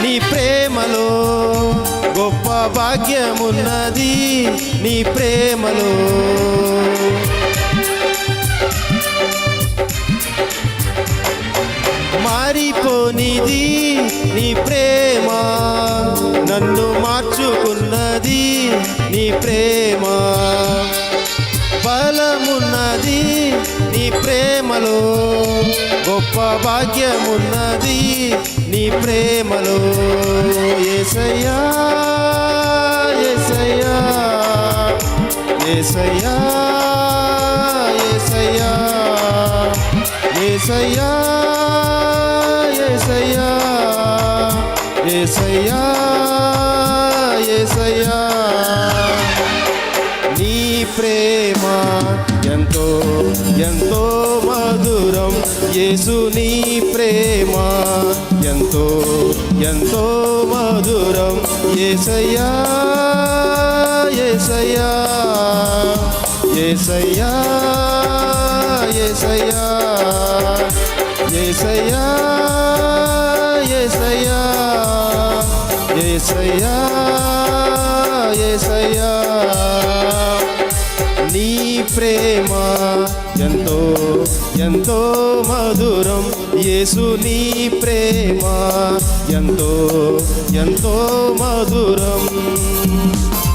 నీ ప్రేమలో గొప్ప భాగ్యమున్నది నీ ప్రేమలో. మారిపోనిది నీ ప్రేమ, నన్ను మార్చుకున్నది నీ ప్రేమ. బలమున్నది నీ ప్రేమలో, గొప్ప భాగ్యమున్నది నీ ప్రేమలో. యేసయ్యా యేసయ్యా యేసయ్యా యేసయ్యా యేసయ్యా యేసయ్యా యేసయ్యా యేసయ్యా. నీ ప్రేమ ఎంతో ఎంతో మధురం యేసు, నీ ప్రేమ ఎంతో ఎంతో మధురం యేసయ్యా యేసయ్యా యేసయ్యా యేసయ్యా యేసయ్యా యేసయ్యా యేసయ్యా యేసయ్యా. నీ ప్రేమ ఎంతో ఎంతో మధురం యేసు, నీ ప్రేమ ఎంతో ఎంతో మధురం.